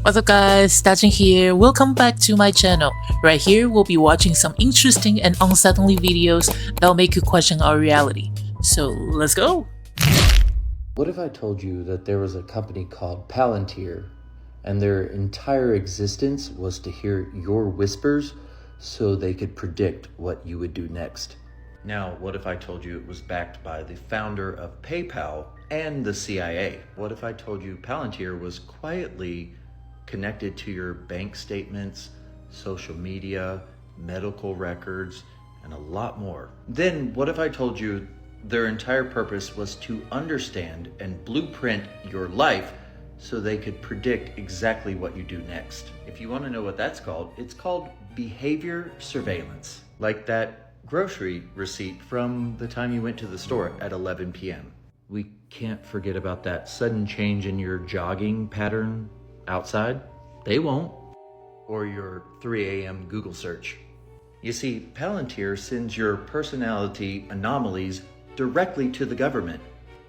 What's up guys, Dajin here. Welcome back to my channel. Right here, we'll be watching some interesting and unsettling videos that'll make you question our reality. So let's go! What if I told you that there was a company called Palantir and their entire existence was to hear your whispers so they could predict what you would do next? Now, what if I told you it was backed by the founder of PayPal and the CIA? What if I told you Palantir was quietly connected to your bank statements, social media, medical records, and a lot more? Then what if I told you their entire purpose was to understand and blueprint your life so they could predict exactly what you do next? If you want to know what that's called, it's called behavior surveillance. Like that grocery receipt from the time you went to the store at 11 p.m. We can't forget about that sudden change in your jogging pattern outside. They won't. Or your 3 a.m. Google search. You see, Palantir sends your personality anomalies directly to the government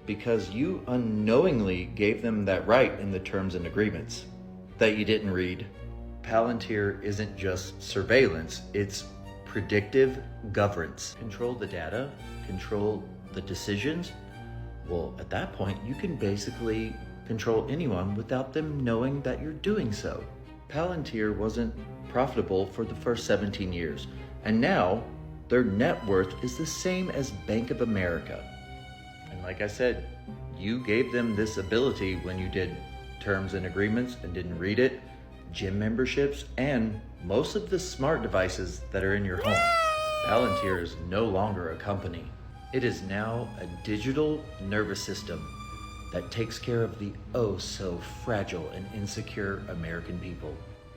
because you unknowingly gave them that right in the terms and agreements that you didn't read. Palantir isn't just surveillance, it's predictive governance. Control the data, control the decisions. Well, at that point, you can basically control anyone without them knowing that you're doing so. Palantir wasn't profitable for the first 17 years, and now their net worth is the same as Bank of America. And like I said, you gave them this ability when you did terms and agreements and didn't read it, gym memberships, and most of the smart devices that are in your home. Palantir is no longer a company. It is now a digital nervous system that takes care of the oh so fragile and insecure American people.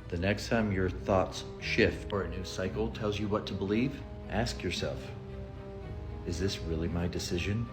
The next time your thoughts shift or a new cycle tells you what to believe, ask yourself, is this really my decision?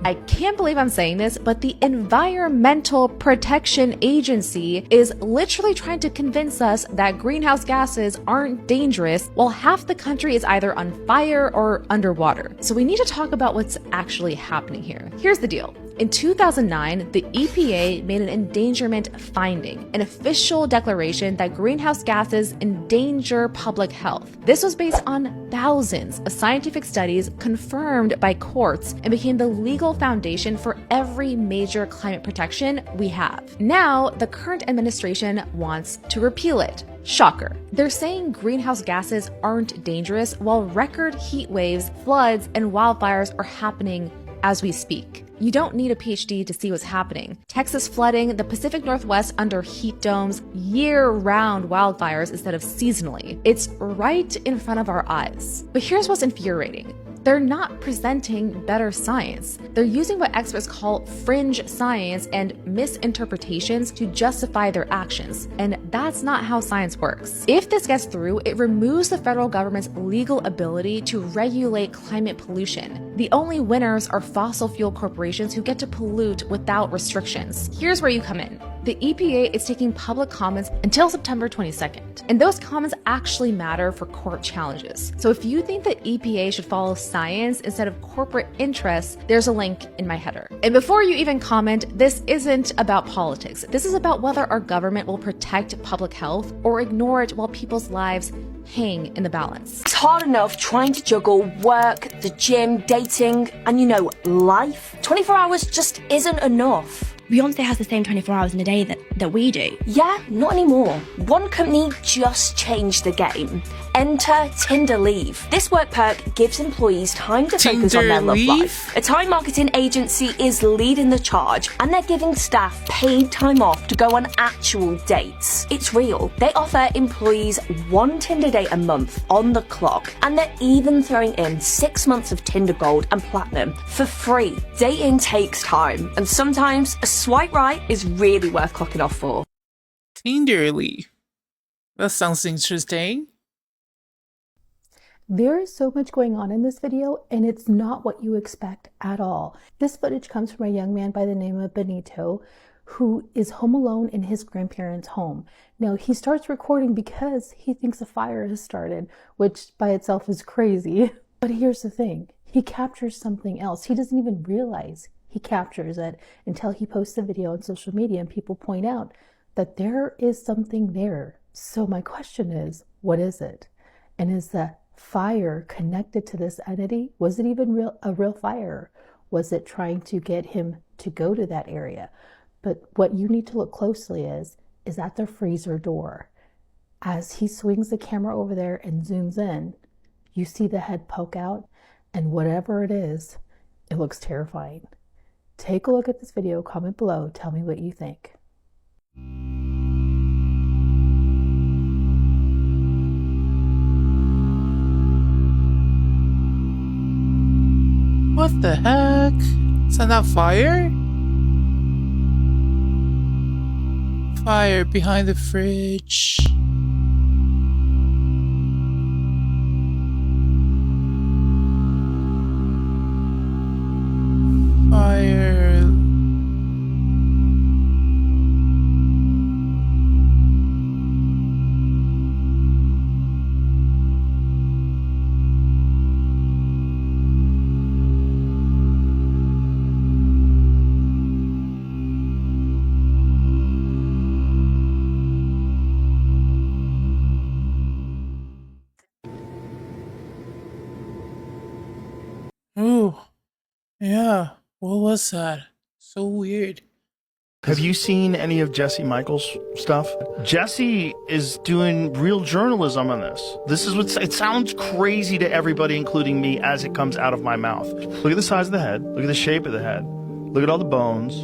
I can't believe I'm saying this, but the Environmental Protection Agency is literally trying to convince us that greenhouse gases aren't dangerous while half the country is either on fire or underwater. So we need to talk about what's actually happening here. Here's the deal. In 2009, the EPA made an endangerment finding, an official declaration that greenhouse gases endanger public health. This was based on thousands of scientific studies confirmed by courts and became the legal foundation for every major climate protection we have. Now, the current administration wants to repeal it. Shocker. They're saying greenhouse gases aren't dangerous while record heat waves, floods, and wildfires are happening as we speak. You don't need a PhD to see what's happening. Texas flooding, the Pacific Northwest under heat domes, year-round wildfires instead of seasonally. It's right in front of our eyes. But here's what's infuriating. They're not presenting better science. They're using what experts call fringe science and misinterpretations to justify their actions. And that's not how science works. If this gets through, it removes the federal government's legal ability to regulate climate pollution. The only winners are fossil fuel corporations who get to pollute without restrictions. Here's where you come in. The EPA is taking public comments until September 22nd, and those comments actually matter for court challenges. So if you think that EPA should follow science instead of corporate interests, there's a link in my header. And before you even comment, this isn't about politics. This is about whether our government will protect public health or ignore it while people's lives hang in the balance. It's hard enough trying to juggle work, the gym, dating, and life. 24 hours just isn't enough. Beyonce has the same 24 hours in a day that we do. Yeah, not anymore. One company just changed the game. Enter Tinder Leave. This work perk gives employees time to focus on their love life. A time marketing agency is leading the charge, and they're giving staff paid time off to go on actual dates. It's real. They offer employees 1 Tinder date a month on the clock, and they're even throwing in 6 months of Tinder Gold and Platinum for free. Dating takes time, and sometimes a swipe right is really worth clocking off for. Tinder Leaf. That sounds interesting. There is so much going on in this video, and it's not what you expect at all. This footage comes from a young man by the name of Benito, who is home alone in his grandparents' home. Now, he starts recording because he thinks a fire has started, which by itself is crazy. But here's the thing. He captures something else. He doesn't even realize he captures it until he posts the video on social media and people point out that there is something there. So my question is, what is it? And is the fire connected to this entity? Was it even a real fire? Was it trying to get him to go to that area? But what you need to look closely is at the freezer door. As he swings the camera over there and zooms in, you see the head poke out, and whatever it is, it looks terrifying. Take a look at this video, comment below, tell me what you think. What the heck? Is that not fire? Fire behind the fridge. Fire. Ooh, yeah, what was that? So weird. Have you seen any of Jesse Michaels' stuff? Jesse is doing real journalism on this. This is what it sounds crazy to everybody, including me, as it comes out of my mouth. Look at the size of the head. Look at the shape of the head. Look at all the bones.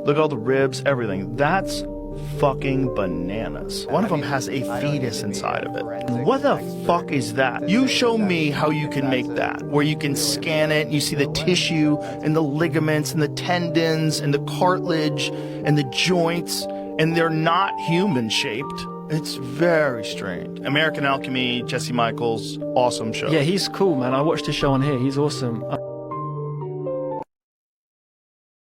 Look at all the ribs, everything. That's fucking bananas. One of them has a fetus inside of it. What the fuck is that? You show me how you can make that, where you can scan it and you see the tissue and the ligaments and the tendons and the cartilage and the joints, and they're not human shaped. It's very strange. American Alchemy, Jesse Michaels, awesome show. Yeah, he's cool, man. I watched his show on here. He's awesome.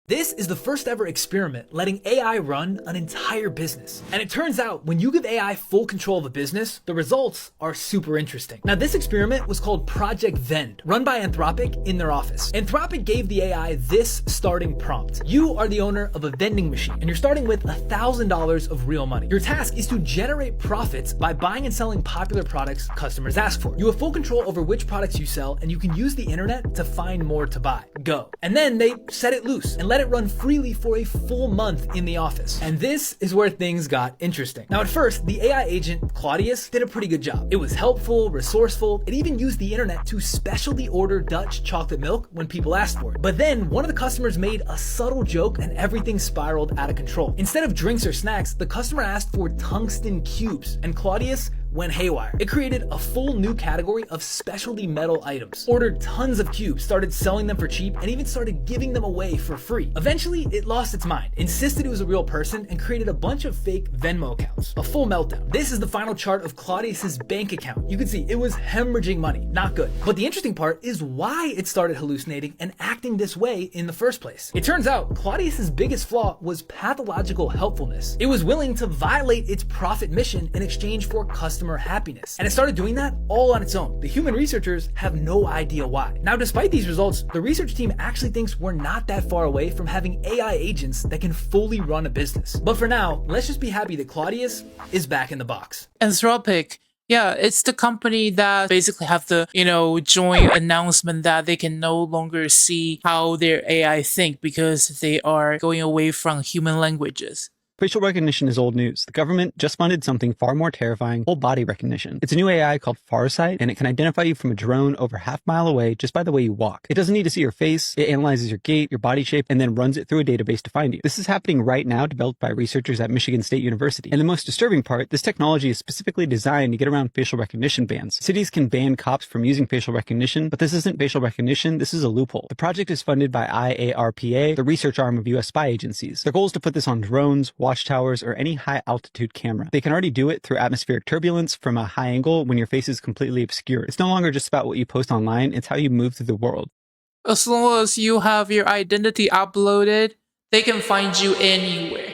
This is the first ever experiment letting AI run an entire business. And it turns out when you give AI full control of a business, the results are super interesting. Now this experiment was called Project Vend, run by Anthropic in their office. Anthropic gave the AI this starting prompt. You are the owner of a vending machine and you're starting with $1,000 of real money. Your task is to generate profits by buying and selling popular products customers ask for. You have full control over which products you sell and you can use the internet to find more to buy. Go. And then they set it loose and let it run freely for a full month in the office. And this is where things got interesting. Now at first, the AI agent, Claudius, did a pretty good job. It was helpful, resourceful, it even used the internet to specialty order Dutch chocolate milk when people asked for it. But then one of the customers made a subtle joke and everything spiraled out of control. Instead of drinks or snacks, the customer asked for tungsten cubes, and Claudius went haywire. It created a full new category of specialty metal items, ordered tons of cubes, started selling them for cheap, and even started giving them away for free. Eventually, it lost its mind, insisted it was a real person, and created a bunch of fake Venmo accounts. A full meltdown. This is the final chart of Claudius's bank account. You can see it was hemorrhaging money. Not good. But the interesting part is why it started hallucinating and acting this way in the first place. It turns out Claudius's biggest flaw was pathological helpfulness. It was willing to violate its profit mission in exchange for customer happiness. And it started doing that all on its own. The human researchers have no idea why. Now, despite these results, the research team actually thinks we're not that far away from having AI agents that can fully run a business. But for now, let's just be happy that Claudius is back in the box. Anthropic. Yeah, it's the company that basically have the, joint announcement that they can no longer see how their AI think because they are going away from human languages. Facial recognition is old news. The government just funded something far more terrifying, whole body recognition. It's a new AI called Farsight, and it can identify you from a drone over half-mile away just by the way you walk. It doesn't need to see your face. It analyzes your gait, your body shape, and then runs it through a database to find you. This is happening right now, developed by researchers at Michigan State University. And the most disturbing part, this technology is specifically designed to get around facial recognition bans. Cities can ban cops from using facial recognition, but this isn't facial recognition, this is a loophole. The project is funded by IARPA, the research arm of US spy agencies. Their goal is to put this on drones, watchtowers, or any high-altitude camera. They can already do it through atmospheric turbulence from a high angle when your face is completely obscured. It's no longer just about what you post online, it's how you move through the world. As long as you have your identity uploaded, they can find you anywhere.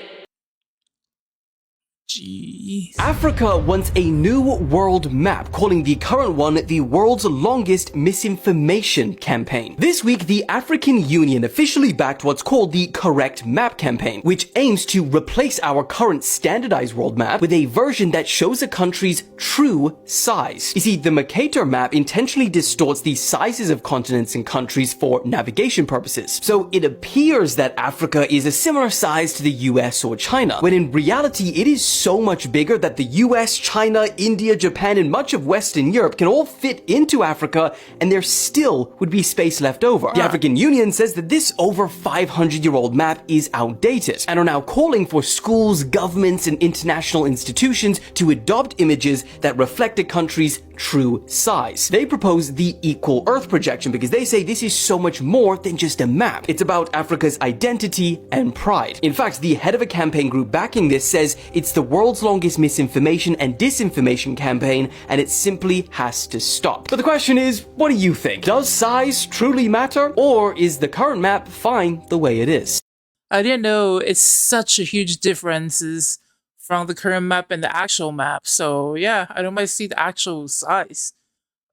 Jeez. Africa wants a new world map, calling the current one the world's longest misinformation campaign. This week, the African Union officially backed what's called the Correct Map campaign, which aims to replace our current standardized world map with a version that shows a country's true size. You see, the Mercator map intentionally distorts the sizes of continents and countries for navigation purposes. So it appears that Africa is a similar size to the US or China, when in reality it is so much bigger that the US, China, India, Japan, and much of Western Europe can all fit into Africa, and there still would be space left over. The African Union says that this over 500-year-old map is outdated, and are now calling for schools, governments, and international institutions to adopt images that reflect a country's true size. They propose the Equal Earth projection because they say this is so much more than just a map. It's about Africa's identity and pride. In fact, the head of a campaign group backing this says it's the world's longest misinformation and disinformation campaign, and it simply has to stop. But the question is, what do you think? Does size truly matter, or is the current map fine the way it is? I didn't know it's such a huge differences from the current map and the actual map. So yeah, I don't mind see the actual size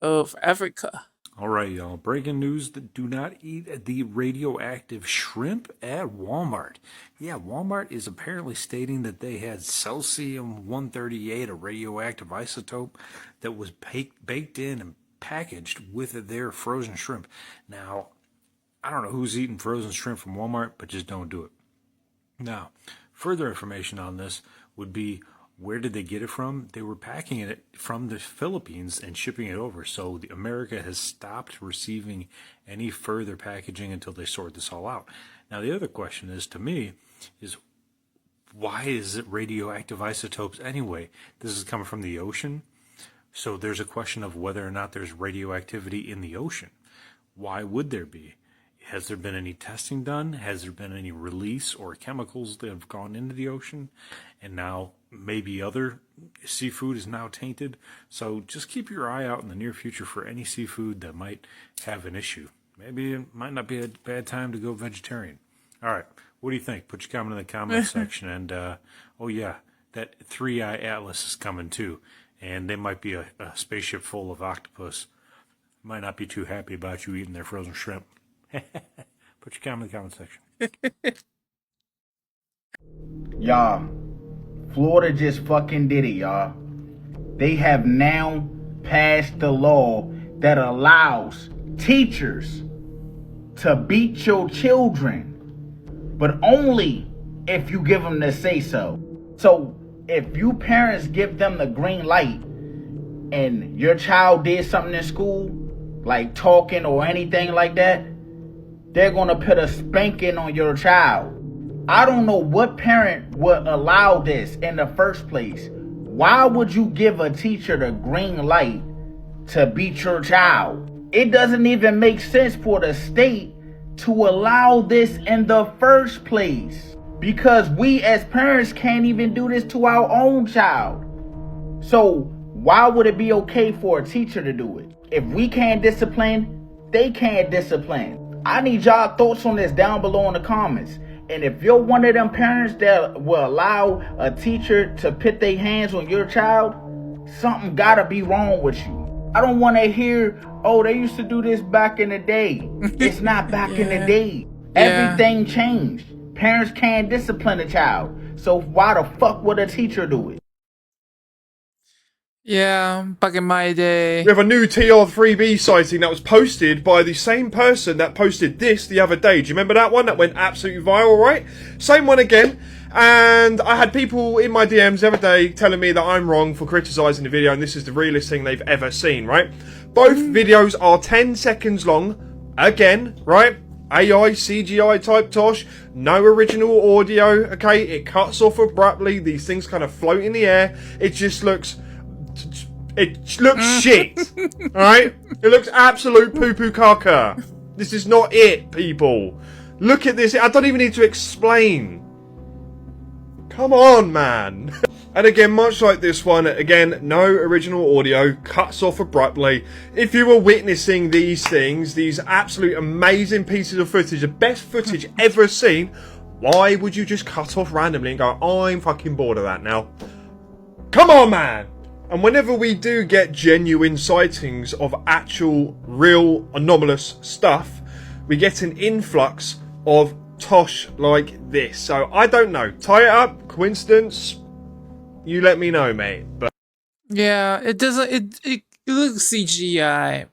of Africa. All right, y'all. Breaking news: do not eat the radioactive shrimp at Walmart. Yeah, Walmart is apparently stating that they had cesium-138, a radioactive isotope that was baked in and packaged with their frozen shrimp. Now, I don't know who's eating frozen shrimp from Walmart, but just don't do it. Now, further information on this would be, where did they get it from? They were packing it from the Philippines and shipping it over. So America has stopped receiving any further packaging until they sort this all out. Now, the other question is, to me, is why is it radioactive isotopes anyway? This is coming from the ocean. So there's a question of whether or not there's radioactivity in the ocean. Why would there be? Has there been any testing done? Has there been any release or chemicals that have gone into the ocean? And now maybe other seafood is now tainted. So just keep your eye out in the near future for any seafood that might have an issue. Maybe it might not be a bad time to go vegetarian. All right. What do you think? Put your comment in the comment section. And, oh yeah, that 3-eye atlas is coming too. And they might be a spaceship full of octopus. Might not be too happy about you eating their frozen shrimp. Put your comment in the comment section. Y'all, Florida just fucking did it, y'all. They have now passed the law that allows teachers to beat your children, but only if you give them the say so. So if you parents give them the green light and your child did something in school, like talking or anything like that, they're gonna put a spanking on your child. I don't know what parent would allow this in the first place. Why would you give a teacher the green light to beat your child? It doesn't even make sense for the state to allow this in the first place, because we as parents can't even do this to our own child. So why would it be okay for a teacher to do it? If we can't discipline, they can't discipline. I need y'all thoughts on this down below in the comments. And if you're one of them parents that will allow a teacher to put their hands on your child, something gotta be wrong with you. I don't want to hear, oh, they used to do this back in the day. It's not back in the day. Everything changed. Parents can't discipline a child. So why the fuck would a teacher do it? Yeah, back in my day. We have a new TR3B sighting that was posted by the same person that posted this the other day. Do you remember that one that went absolutely viral, right? Same one again. And I had people in my DMs the other day telling me that I'm wrong for criticising the video and this is the realest thing they've ever seen, right? Both videos are 10 seconds long. Again, right? AI, CGI type tosh. No original audio, okay? It cuts off abruptly. These things kind of float in the air. It just looks... It looks shit, alright? It looks absolute poo-poo caca. This is not it, people. Look at this. I don't even need to explain. Come on, man. And again, much like this one, again, no original audio, cuts off abruptly. If you were witnessing these things, these absolute amazing pieces of footage, the best footage ever seen, why would you just cut off randomly and go, I'm fucking bored of that now? Come on, man! And whenever we do get genuine sightings of actual, real, anomalous stuff, we get an influx of tosh like this. So, I don't know. Tie it up, coincidence, you let me know, mate. But yeah, it doesn't, it looks CGI.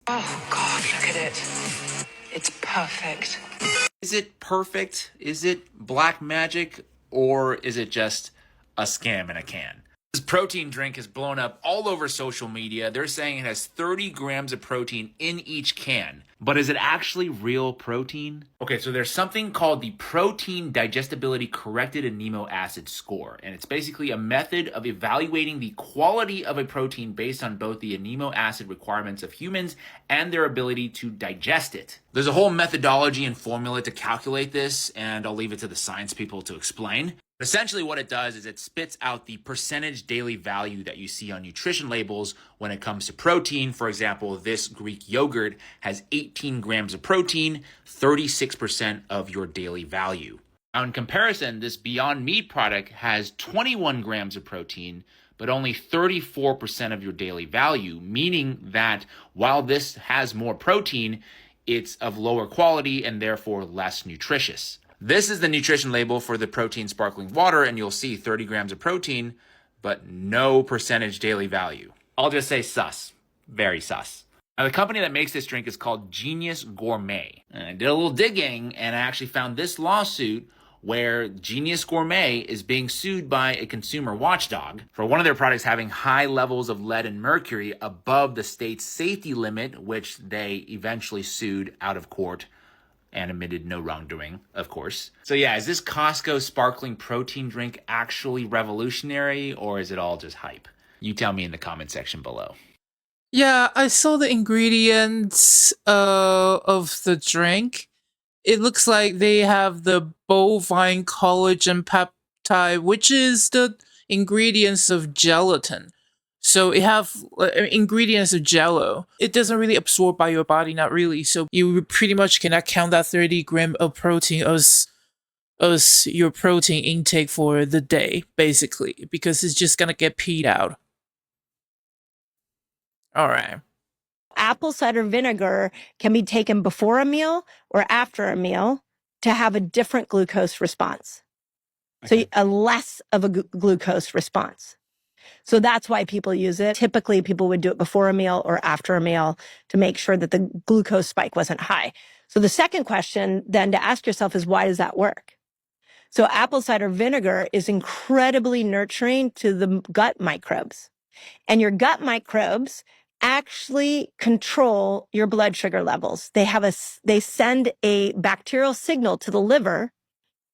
Oh God, look at it. It's perfect. Is it perfect? Is it black magic? Or is it just a scam in a can? This protein drink has blown up all over social media. They're saying it has 30 grams of protein in each can. But is it actually real protein? Okay, so there's something called the Protein Digestibility Corrected Amino Acid Score. And it's basically a method of evaluating the quality of a protein based on both the amino acid requirements of humans and their ability to digest it. There's a whole methodology and formula to calculate this, and I'll leave it to the science people to explain. Essentially what it does is it spits out the percentage daily value that you see on nutrition labels when it comes to protein. For example, this Greek yogurt has 18 grams of protein, 36% of your daily value. Now in comparison, this Beyond Meat product has 21 grams of protein, but only 34% of your daily value, meaning that while this has more protein, it's of lower quality and therefore less nutritious. This is the nutrition label for the protein sparkling water, and you'll see 30 grams of protein, but no percentage daily value. I'll just say sus. Very sus. Now, the company that makes this drink is called Genius Gourmet. And I did a little digging, and I actually found this lawsuit where Genius Gourmet is being sued by a consumer watchdog for one of their products having high levels of lead and mercury above the state's safety limit, which they eventually sued out of court and admitted no wrongdoing, of course. So yeah, is this Costco sparkling protein drink actually revolutionary, or is it all just hype? You tell me in the comment section below. Yeah, I saw the ingredients of the drink. It looks like they have the bovine collagen peptide, which is the ingredients of gelatin. So it have ingredients of jello. It doesn't really absorb by your body, not really. So you pretty much cannot count that 30 gram of protein as your protein intake for the day, basically, because it's just gonna get peed out. All right. Apple cider vinegar can be taken before a meal or after a meal to have a different glucose response. Okay. So a less of a glucose response. So that's why people use it. Typically, people would do it before a meal or after a meal to make sure that the glucose spike wasn't high. So the second question then to ask yourself is, why does that work? So apple cider vinegar is incredibly nurturing to the gut microbes. And your gut microbes actually control your blood sugar levels. They send a bacterial signal to the liver,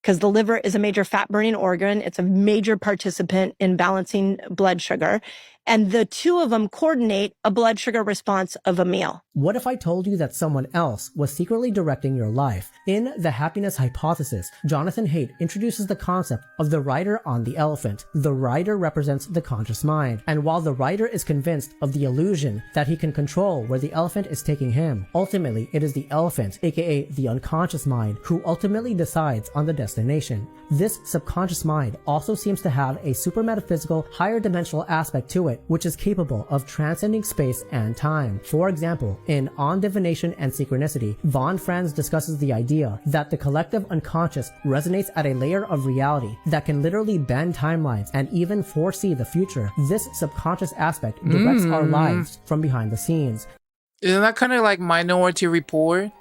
because the liver is a major fat-burning organ. It's a major participant in balancing blood sugar. And the two of them coordinate a blood sugar response of a meal. What if I told you that someone else was secretly directing your life? In The Happiness Hypothesis, Jonathan Haidt introduces the concept of the rider on the elephant. The rider represents the conscious mind. And while the rider is convinced of the illusion that he can control where the elephant is taking him, ultimately it is the elephant, aka the unconscious mind, who ultimately decides on the destination. This subconscious mind also seems to have a super metaphysical, higher dimensional aspect to it, which is capable of transcending space and time. For example, in On Divination and Synchronicity, Von Franz discusses the idea that the collective unconscious resonates at a layer of reality that can literally bend timelines and even foresee the future. This subconscious aspect directs our lives from behind the scenes. Isn't that kind of like Minority Report?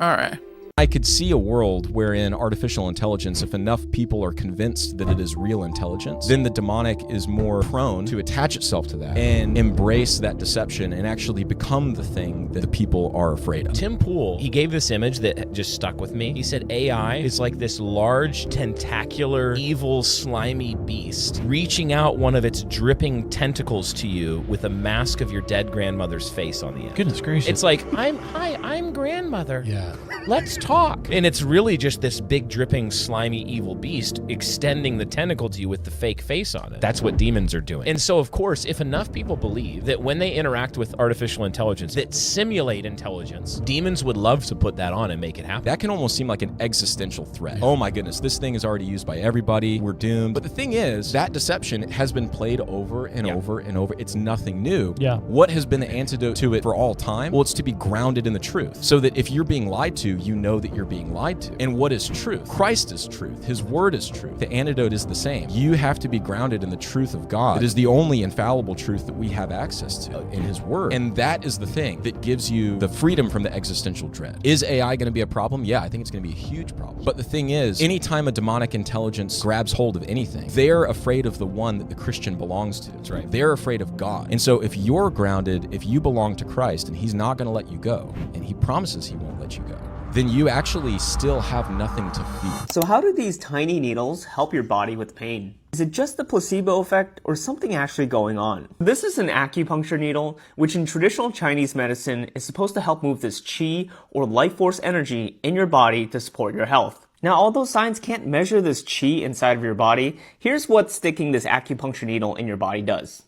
Alright. I could see a world wherein artificial intelligence, if enough people are convinced that it is real intelligence, then the demonic is more prone to attach itself to that and embrace that deception and actually become the thing that the people are afraid of. Tim Pool, he gave this image that just stuck with me. He said AI is like this large, tentacular, evil, slimy beast reaching out one of its dripping tentacles to you with a mask of your dead grandmother's face on the end. Goodness gracious. It's like, I'm grandmother. Yeah. Let's talk talk. And it's really just this big, dripping, slimy, evil beast extending the tentacle to you with the fake face on it. That's what demons are doing. And so, of course, if enough people believe that when they interact with artificial intelligence that simulate intelligence, demons would love to put that on and make it happen. That can almost seem like an existential threat. Oh my goodness, this thing is already used by everybody. We're doomed. But the thing is, that deception has been played over and over and over. It's nothing new. Yeah. What has been the antidote to it for all time? Well, it's to be grounded in the truth, so that if you're being lied to, you know that you're being lied to. And what is truth? Christ is truth. His word is truth. The antidote is the same. You have to be grounded in the truth of God. It is the only infallible truth that we have access to in his word. And that is the thing that gives you the freedom from the existential dread. Is AI going to be a problem? Yeah, I think it's going to be a huge problem. But the thing is, anytime a demonic intelligence grabs hold of anything, they're afraid of the one that the Christian belongs to. That's right. They're afraid of God. And so if you're grounded, if you belong to Christ and he's not going to let you go, and he promises he won't let you go, then you actually still have nothing to fear. So how do these tiny needles help your body with pain? Is it just the placebo effect or something actually going on? This is an acupuncture needle, which in traditional Chinese medicine is supposed to help move this qi or life force energy in your body to support your health. Now, although science can't measure this qi inside of your body, here's what sticking this acupuncture needle in your body does.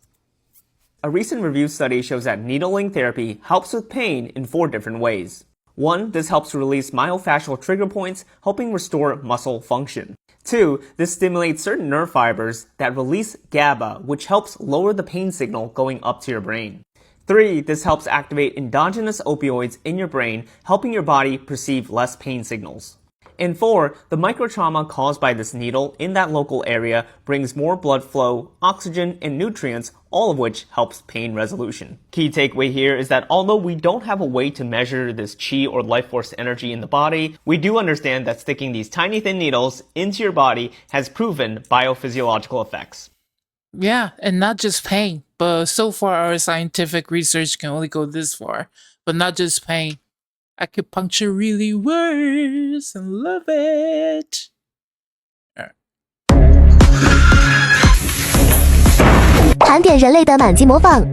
A recent review study shows that needling therapy helps with pain in 4 different ways. 1, this helps release myofascial trigger points, helping restore muscle function. 2, this stimulates certain nerve fibers that release GABA, which helps lower the pain signal going up to your brain. 3, this helps activate endogenous opioids in your brain, helping your body perceive less pain signals. And 4, the microtrauma caused by this needle in that local area brings more blood flow, oxygen, and nutrients, all of which helps pain resolution. Key takeaway here is that although we don't have a way to measure this qi or life force energy in the body, we do understand that sticking these tiny thin needles into your body has proven biophysiological effects. Yeah, and not just pain, but so far our scientific research can only go this far. But not just pain. Acupuncture really works and love it. 盘点人类的满级模仿。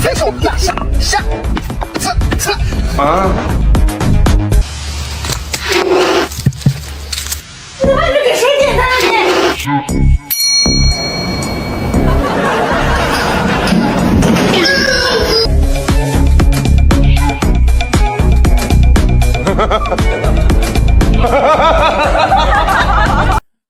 抬手压下下，啊！你外面给谁点赞了你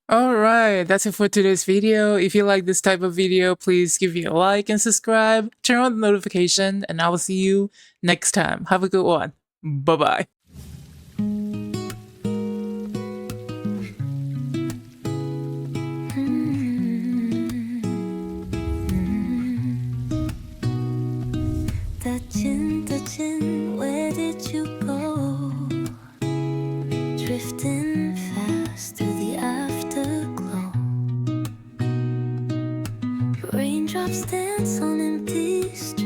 ？Alright, that's it for today's video. If you like this type of video, please give me a like and subscribe. Turn on the notification, and I will see you next time. Have a good one. Bye-bye. Where did you go? Drifting fast through the afterglow. Raindrops dance on empty streets.